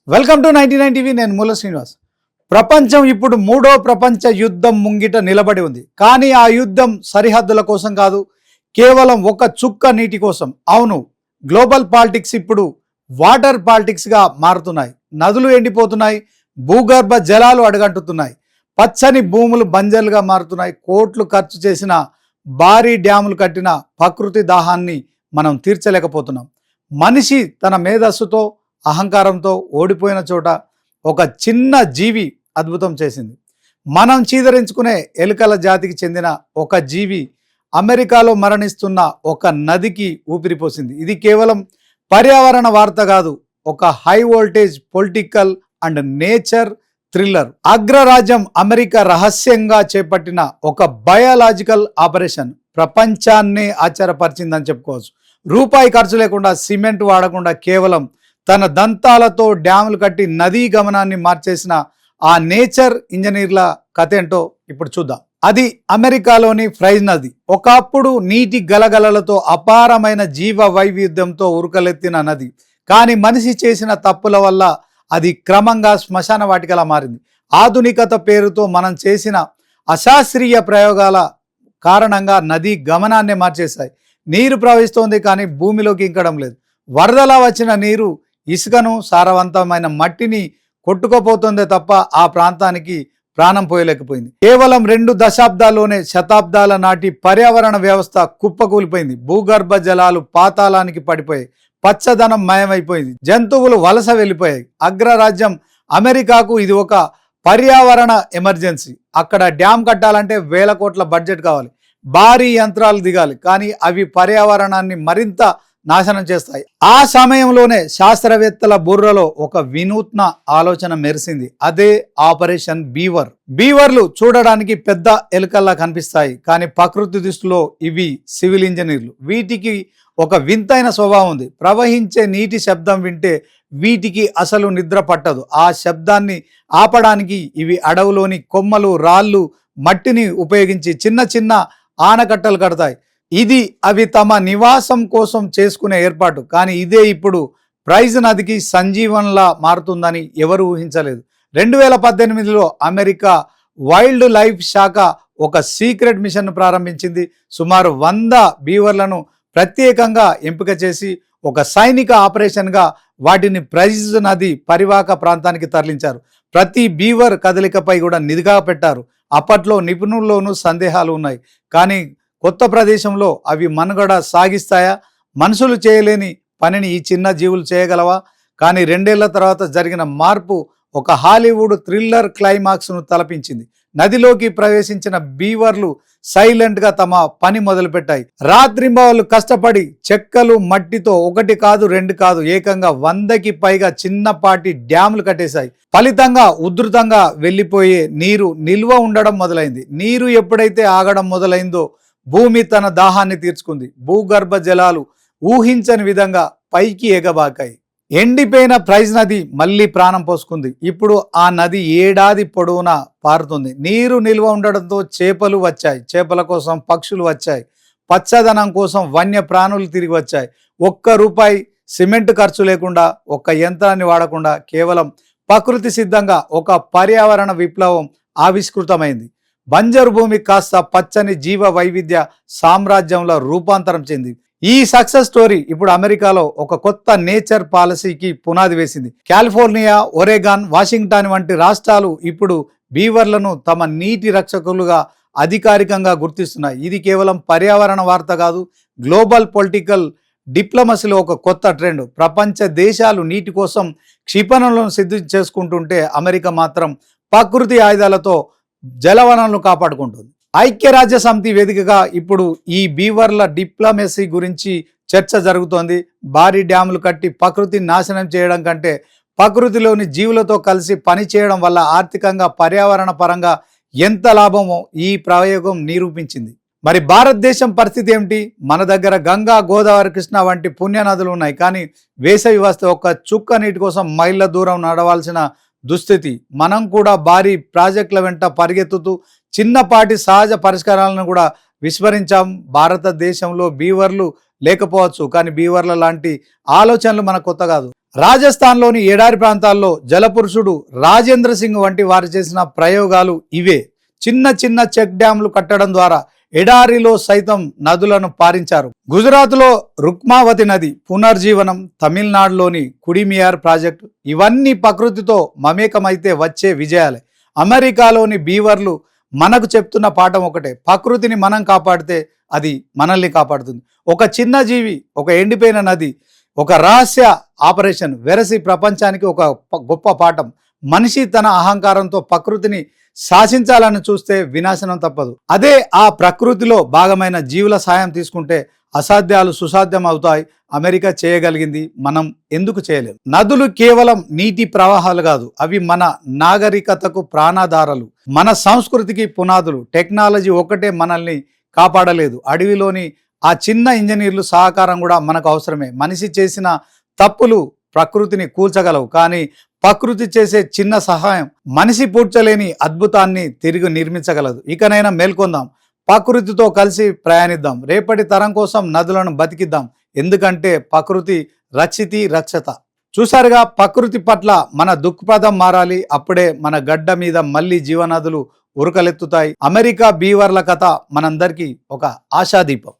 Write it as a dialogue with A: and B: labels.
A: Welcome to 99 TV. నేను మూల శ్రీనివాస్. ప్రపంచం ఇప్పుడు మూడో ప్రపంచ యుద్ధం ముంగిట నిలబడి ఉంది. కానీ ఆ యుద్ధం సరిహద్దుల కోసం కాదు, కేవలం ఒక చుక్క నీటి కోసం. అవును, గ్లోబల్ పాలిటిక్స్ ఇప్పుడు వాటర్ పాలిటిక్స్గా మారుతున్నాయి. నదులు ఎండిపోతున్నాయి, భూగర్భ జలాలు అడుగంటుతున్నాయి, పచ్చని భూములు బంజర్లుగా మారుతున్నాయి. కోట్లు ఖర్చు చేసిన భారీ డ్యాములు కట్టిన ప్రకృతి దాహాన్ని మనం తీర్చలేకపోతున్నాం. మనిషి తన మేధస్సుతో అహంకారంతో ఓడిపోయిన చోట ఒక చిన్న జీవి అద్భుతం చేసింది. మనం చీదరించుకునే ఎలుకల జాతికి చెందిన ఒక జీవి అమెరికాలో మరణిస్తున్న ఒక నదికి ఊపిరిపోసింది. ఇది కేవలం పర్యావరణ వార్త కాదు, ఒక high voltage political and nature thriller. అగ్రరాజ్యం అమెరికా రహస్యంగా చేపట్టిన ఒక బయాలజికల్ ఆపరేషన్ ప్రపంచాన్నే ఆశ్చర్యపరిచిందని చెప్పుకోవచ్చు. రూపాయి ఖర్చు లేకుండా, సిమెంట్ వాడకుండా, కేవలం తన దంతాలతో డ్యాములు కట్టి నదీ గమనాన్ని మార్చేసిన ఆ నేచర్ ఇంజనీర్ల కథ ఏంటో ఇప్పుడు చూద్దాం. అది అమెరికాలోని ఫ్రైజ్ నది. ఒకప్పుడు నీటి గలగలలతో అపారమైన జీవ వైవిధ్యంతో ఉరకలెత్తిన నది. కానీ మనిషి చేసిన తప్పుల వల్ల అది క్రమంగా శ్మశాన వాటికలా మారింది. ఆధునికత పేరుతో మనం చేసిన అశాస్త్రీయ ప్రయోగాల కారణంగా నది గమనాన్ని మార్చేశాయి. నీరు ప్రవహిస్తోంది కానీ భూమిలోకి ఇంకడం లేదు. వరదలా వచ్చిన నీరు ఇసుకను, సారవంతమైన మట్టిని కొట్టుకుపోతుందే తప్ప ఆ ప్రాంతానికి ప్రాణం పోయలేకపోయింది. కేవలం 2 దశాబ్దాల్లోనే శతాబ్దాల నాటి పర్యావరణ వ్యవస్థ కుప్పకూలిపోయింది. భూగర్భ జలాలు పాతాళానికి పడిపోయాయి, పచ్చదనం మాయమైపోయింది, జంతువులు వలస వెళ్ళిపోయాయి. అగ్రరాజ్యం అమెరికాకు ఇది ఒక పర్యావరణ ఎమర్జెన్సీ. అక్కడ డ్యామ్ కట్టాలంటే వేల కోట్ల బడ్జెట్ కావాలి, భారీ యంత్రాలు దిగాలి, కానీ అవి పర్యావరణాన్ని మరింత నాశనం చేస్తాయి. ఆ సమయంలోనే శాస్త్రవేత్తల బుర్రలో ఒక వినూత్న ఆలోచన మెరిసింది. అదే ఆపరేషన్ బీవర్. బీవర్లు చూడడానికి పెద్ద ఎలుకల్లా కనిపిస్తాయి, కానీ ప్రకృతి దృష్టిలో ఇవి సివిల్ ఇంజనీర్లు. వీటికి ఒక వింతైన స్వభావం ఉంది. ప్రవహించే నీటి శబ్దం వింటే వీటికి అసలు నిద్ర పట్టదు. ఆ శబ్దాన్ని ఆపడానికి ఇవి అడవులోని కొమ్మలు, రాళ్ళు, మట్టిని ఉపయోగించి చిన్న చిన్న ఆనకట్టలు కడతాయి. ఇది అవి తమ నివాసం కోసం చేసుకునే ఏర్పాటు. కానీ ఇదే ఇప్పుడు ఫ్రైజ్ నదికి సంజీవన్లా మారుతుందని ఎవరు ఊహించలేదు. 2018లో అమెరికా వైల్డ్ లైఫ్ శాఖ ఒక సీక్రెట్ మిషన్ ప్రారంభించింది. సుమారు 100 బీవర్లను ప్రత్యేకంగా ఎంపిక చేసి ఒక సైనిక ఆపరేషన్గా వాటిని ఫ్రైజ్ నది పరివాహక ప్రాంతానికి తరలించారు. ప్రతి బీవర్ కదలికపై కూడా నిఘా పెట్టారు. అప్పట్లో నిపుణుల్లోనూ సందేహాలు ఉన్నాయి, కానీ కొత్త ప్రదేశంలో అవి మనుగడ సాగిస్తాయా? మనుషులు చేయలేని పనిని ఈ చిన్న జీవులు చేయగలవా? కానీ 2 ఏళ్ల తర్వాత జరిగిన మార్పు ఒక హాలీవుడ్ థ్రిల్లర్ క్లైమాక్స్ను తలపించింది. నదిలోకి ప్రవేశించిన బీవర్లు సైలెంట్గా తమ పని మొదలుపెట్టాయి. రాత్రింబవళ్ళు కష్టపడి చెక్కలు, మట్టితో 1 కాదు 2 కాదు, ఏకంగా 100కి పైగా చిన్నపాటి డ్యాములు కట్టేశాయి. ఫలితంగా ఉధృతంగా వెళ్ళిపోయే నీరు నిల్వ ఉండడం మొదలైంది. నీరు ఎప్పుడైతే ఆగడం మొదలైందో భూమి తన దాహాన్ని తీర్చుకుంది. భూగర్భ జలాలు ఊహించని విధంగా పైకి ఎగబాకాయి. ఎండిపోయిన ఫ్రైజ్ నది మళ్ళీ ప్రాణం పోసుకుంది. ఇప్పుడు ఆ నది ఏడాది పొడవునా పారుతుంది. నీరు నిల్వ ఉండడంతో చేపలు వచ్చాయి, చేపల కోసం పక్షులు వచ్చాయి, పచ్చదనం కోసం వన్య ప్రాణులు తిరిగి వచ్చాయి. ₹1 సిమెంట్ ఖర్చు లేకుండా, ఒక్క యంత్రాన్ని వాడకుండా, కేవలం ప్రకృతి సిద్ధంగా ఒక పర్యావరణ విప్లవం ఆవిష్కృతమైంది. బంజరు భూమి కాస్త పచ్చని జీవ వైవిధ్య సామ్రాజ్యంలో రూపాంతరం చెందింది. ఈ సక్సెస్ స్టోరీ ఇప్పుడు అమెరికాలో ఒక కొత్త నేచర్ పాలసీకి పునాది వేసింది. కాలిఫోర్నియా, ఒరెగాన్, వాషింగ్టన్ వంటి రాష్ట్రాలు ఇప్పుడు బీవర్లను తమ నీటి రక్షకులుగా అధికారికంగా గుర్తిస్తున్నాయి. ఇది కేవలం పర్యావరణ వార్త కాదు, గ్లోబల్ పొలిటికల్ డిప్లొమసీలో ఒక కొత్త ట్రెండ్. ప్రపంచ దేశాలు నీటి కోసం క్షిపణులను సిద్ధం చేసుకుంటుంటే అమెరికా మాత్రం ప్రకృతి ఆయుధాలతో జలవనరులను కాపాడుకుంటుంది. ఐక్యరాజ్య సమితి వేదికగా ఇప్పుడు ఈ బీవర్ల డిప్లొమసీ గురించి చర్చ జరుగుతోంది. భారీ డ్యాములు కట్టి ప్రకృతిని నాశనం చేయడం కంటే ప్రకృతిలోని జీవులతో కలిసి పని చేయడం వల్ల ఆర్థికంగా, పర్యావరణ పరంగా ఎంత లాభమో ఈ ప్రయోగం నిరూపించింది. మరి భారతదేశం పరిస్థితి ఏమిటి? మన దగ్గర గంగా, గోదావరి, కృష్ణ వంటి పుణ్య నదులు ఉన్నాయి, కానీ వేసవి వస్తే ఒక చుక్క నీటి కోసం మైళ్ళ దూరం నడవాల్సిన దుస్థితి. మనం కూడా భారీ ప్రాజెక్టుల వెంట పరిగెత్తుతూ చిన్నపాటి సహజ పరిష్కారాలను కూడా విస్మరించాం. భారతదేశంలో బీవర్లు లేకపోవచ్చు, కానీ బీవర్ల లాంటి ఆలోచనలు మనకు కొత్త కాదు. రాజస్థాన్లోని ఎడారి ప్రాంతాల్లో జలపురుషుడు రాజేంద్ర సింగ్ వంటి వారు చేసిన ప్రయోగాలు ఇవే. చిన్న చిన్న చెక్ డ్యాంలు కట్టడం ద్వారా ఎడారిలో సైతం నదులను పారించారు. గుజరాత్లో రుక్మావతి నది పునర్జీవనం, తమిళనాడులోని కుడిమియార్ ప్రాజెక్టు, ఇవన్నీ ప్రకృతితో మమేకమైతే వచ్చే విజయాలే. అమెరికాలోని బీవర్లు మనకు చెప్తున్న పాఠం ఒకటే: ప్రకృతిని మనం కాపాడితే అది మనల్ని కాపాడుతుంది. ఒక చిన్న జీవి, ఒక ఎండిపోయిన నది, ఒక రహస్య ఆపరేషన్ వెరసి ప్రపంచానికి ఒక గొప్ప పాఠం. మనిషి తన అహంకారంతో ప్రకృతిని శాసించాలని చూస్తే వినాశనం తప్పదు. అదే ఆ ప్రకృతిలో భాగమైన జీవుల సాయం తీసుకుంటే అసాధ్యాలు సుసాధ్యం అవుతాయి. అమెరికా చేయగలిగింది, మనం ఎందుకు చేయలేదు? నదులు కేవలం నీటి ప్రవాహాలు కాదు, అవి మన నాగరికతకు ప్రాణాధారాలు, మన సంస్కృతికి పునాదులు. టెక్నాలజీ ఒకటే మనల్ని కాపాడలేదు, అడవిలోని ఆ చిన్న ఇంజనీర్లు సహకారం కూడా మనకు అవసరమే. మనిషి చేసిన తప్పులు ప్రకృతిని కూల్చగలవు, కానీ ప్రకృతి చేసే చిన్న సహాయం మనిషి పూడ్చలేని అద్భుతాన్ని తిరిగి నిర్మించగలదు. ఇకనైనా మేల్కొందాం, ప్రకృతితో కలిసి ప్రయాణిద్దాం, రేపటి తరం కోసం నదులను బతికిద్దాం. ఎందుకంటే ప్రకృతి రక్షితి రక్షత. చూసారుగా, ప్రకృతి పట్ల మన దృక్పథం మారాలి. అప్పుడే మన గడ్డ మీద మళ్ళీ జీవనదులు ఉరకలెత్తుతాయి. అమెరికా బీవర్ల కథ మనందరికీ ఒక ఆశాదీపం.